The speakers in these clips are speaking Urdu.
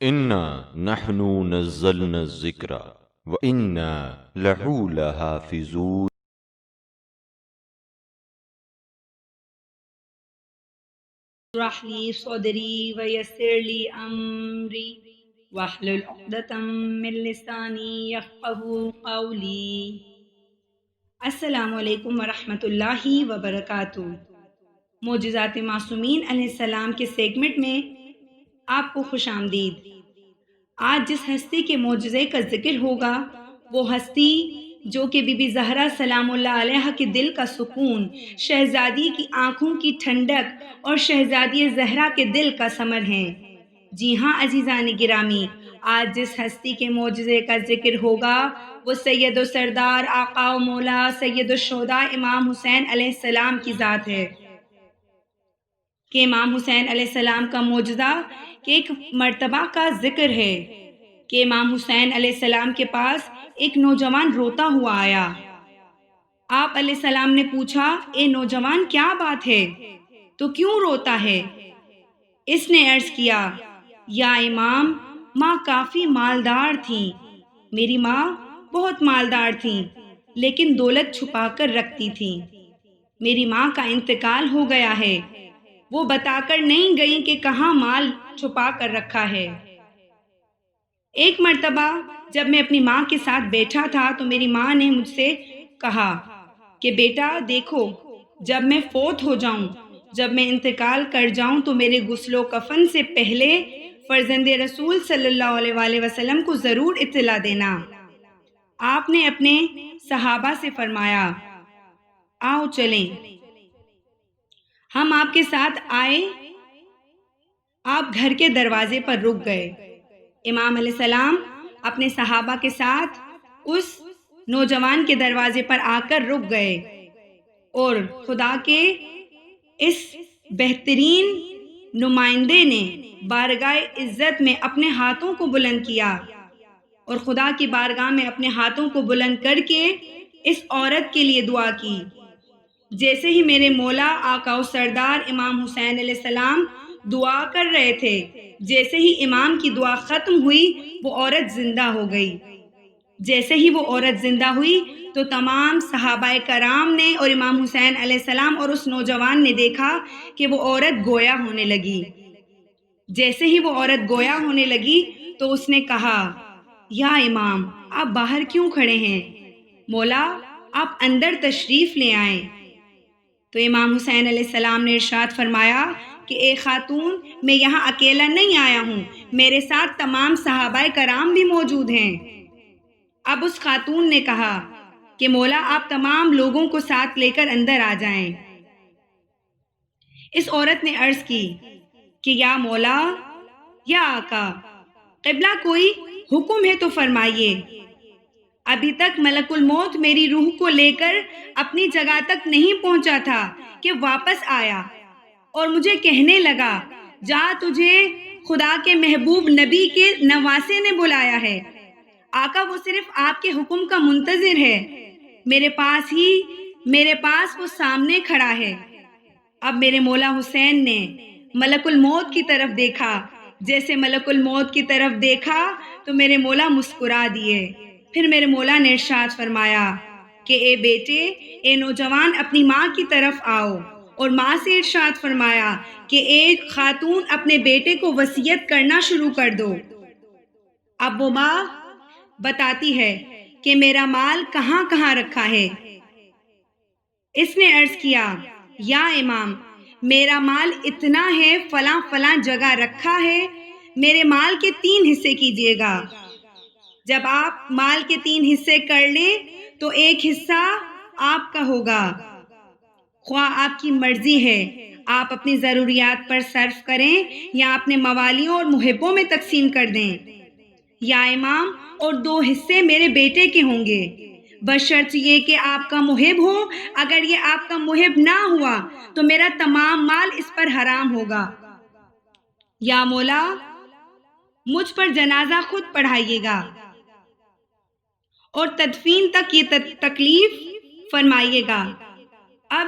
انا نحن نزلنا الذکر وانا لہو لحافظون۔ اشرح لي صدري ويسر لي أمري واحلل عقدة من لساني يفقهوا قولي۔ السلام علیکم ورحمۃ اللہ وبرکاتہ۔ معجزات معصومین علیہ السلام کے سیگمنٹ میں آپ کو خوش آمدید۔ آج جس ہستی کے معجزے کا ذکر ہوگا وہ ہستی جو کہ بی بی زہرا سلام اللہ علیہ کے دل کا سکون، شہزادی کی آنکھوں کی ٹھنڈک اور شہزادی زہرا کے دل کا ثمر ہیں۔ جی ہاں عزیزان گرامی، آج جس ہستی کے معجزے کا ذکر ہوگا وہ سید و سردار آقا و مولا سید الشہداء امام حسین علیہ السلام کی ذات ہے کہ امام حسین علیہ السلام کا معجزہ کہ ایک مرتبہ کا ذکر ہے کہ امام حسین علیہ السلام کے پاس ایک نوجوان روتا ہوا آیا۔ آپ علیہ السلام نے پوچھا، اے نوجوان کیا بات ہے؟ تو کیوں روتا ہے؟ اس نے عرض کیا، یا امام، ماں کافی مالدار تھیں، میری ماں بہت مالدار تھیں لیکن دولت چھپا کر رکھتی تھیں۔ میری ماں کا انتقال ہو گیا ہے، وہ بتا کر نہیں گئی کہ کہاں مال چھپا کر رکھا ہے۔ ایک مرتبہ جب میں اپنی ماں کے ساتھ بیٹھا تھا تو میری ماں نے مجھ سے کہا کہ بیٹا دیکھو، جب میں فوت ہو جاؤں، جب میں انتقال کر جاؤں تو میرے غسل و کفن سے پہلے فرزند رسول صلی اللہ علیہ وآلہ وسلم کو ضرور اطلاع دینا۔ آپ نے اپنے صحابہ سے فرمایا، آؤ چلیں، ہم آپ کے ساتھ آئے۔ آپ گھر کے دروازے پر رک گئے۔ امام علیہ السلام اپنے صحابہ کے ساتھ اس نوجوان کے دروازے پر آ کر رک گئے اور خدا کے اس بہترین نمائندے نے بارگاہ عزت میں اپنے ہاتھوں کو بلند کیا اور خدا کی بارگاہ میں اپنے ہاتھوں کو بلند کر کے اس عورت کے لیے دعا کی۔ جیسے ہی میرے مولا آقا و سردار امام حسین علیہ السلام دعا کر رہے تھے، جیسے ہی امام کی دعا ختم ہوئی وہ عورت زندہ ہو گئی۔ جیسے ہی وہ عورت زندہ ہوئی تو تمام صحابہ کرام نے اور امام حسین علیہ السلام اور اس نوجوان نے دیکھا کہ وہ عورت گویا ہونے لگی۔ جیسے ہی وہ عورت گویا ہونے لگی تو اس نے کہا، یا امام آپ باہر کیوں کھڑے ہیں؟ مولا آپ اندر تشریف لے آئیں۔ تو امام حسین علیہ السلام نے ارشاد فرمایا کہ اے خاتون، میں یہاں اکیلا نہیں آیا ہوں، میرے ساتھ تمام صحابہ کرام بھی موجود ہیں۔ اب اس خاتون نے کہا کہ مولا آپ تمام لوگوں کو ساتھ لے کر اندر آ جائیں۔ اس عورت نے عرض کی کہ یا مولا، یا آقا، قبلہ کوئی حکم ہے تو فرمائیے۔ ابھی تک ملک الموت میری روح کو لے کر اپنی جگہ تک نہیں پہنچا تھا کہ واپس آیا اور مجھے کہنے لگا، جا تجھے خدا کے محبوب نبی کے نواسے نے بلایا ہے۔ آقا وہ صرف آپ کے حکم کا منتظر ہے، میرے پاس وہ سامنے کھڑا ہے۔ اب میرے مولا حسین نے ملک الموت کی طرف دیکھا۔ جیسے ملک الموت کی طرف دیکھا تو میرے مولا مسکرا دیے۔ پھر میرے مولا نے ارشاد فرمایا کہ اے بیٹے، اے نوجوان، اپنی ماں کی طرف آؤ، اور ماں سے ارشاد فرمایا کہ اے خاتون اپنے بیٹے کو وصیت کرنا شروع کر دو۔ اب وہ ماں بتاتی ہے کہ میرا مال کہاں کہاں رکھا ہے۔ اس نے عرض کیا، یا امام میرا مال اتنا ہے، فلاں فلاں جگہ رکھا ہے، میرے مال کے 3 حصے کیجیے گا۔ جب آپ مال کے 3 حصے کر لیں تو ایک حصہ آپ کا ہوگا، خواہ آپ کی مرضی ہے، آپ اپنی ضروریات پر صرف کریں یا اپنے موالیوں اور محبوں میں تقسیم کر دیں۔ یا امام، اور 2 حصے میرے بیٹے کے ہوں گے، بشرط یہ کہ آپ کا محب ہو۔ اگر یہ آپ کا محب نہ ہوا تو میرا تمام مال اس پر حرام ہوگا۔ یا مولا مجھ پر جنازہ خود پڑھائیے گا اور تدفین تک یہ تکلیف فرمائیے گا۔ اب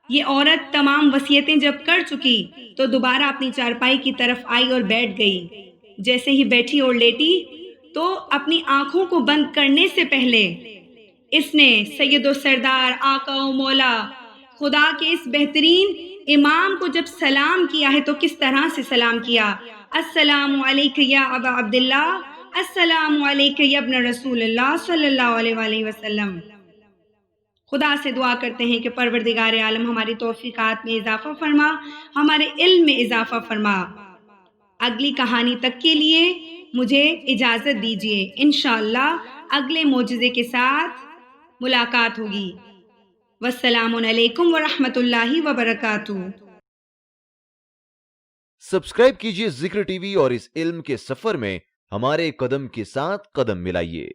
یہ عورت تمام وصیتیں جب کر چکی تو دوبارہ اپنی چارپائی کی طرف آئی اور بیٹھ گئی۔ جیسے ہی بیٹھی اور لیٹی تو اپنی آنکھوں کو بند کرنے سے پہلے اس نے سید و سردار آقا و مولا خدا کے اس بہترین امام کو جب سلام کیا ہے تو کس طرح سے سلام کیا؟ السلام علیک یا ابا عبداللہ، السلام علیک یا ابن رسول اللہ صلی اللہ علیہ وآلہ وسلم۔ خدا سے دعا کرتے ہیں کہ پروردگار عالم ہماری توفیقات میں اضافہ فرما، ہمارے علم میں اضافہ فرما۔ اگلی کہانی تک کے لیے مجھے اجازت دیجیے، انشاءاللہ اگلے معجزے کے ساتھ ملاقات ہوگی۔ والسلام علیکم ورحمۃ اللہ وبرکاتہ۔ سبسکرائب کیجئے ذکر ٹی وی اور اس علم کے سفر میں ہمارے قدم کے ساتھ قدم ملائیے۔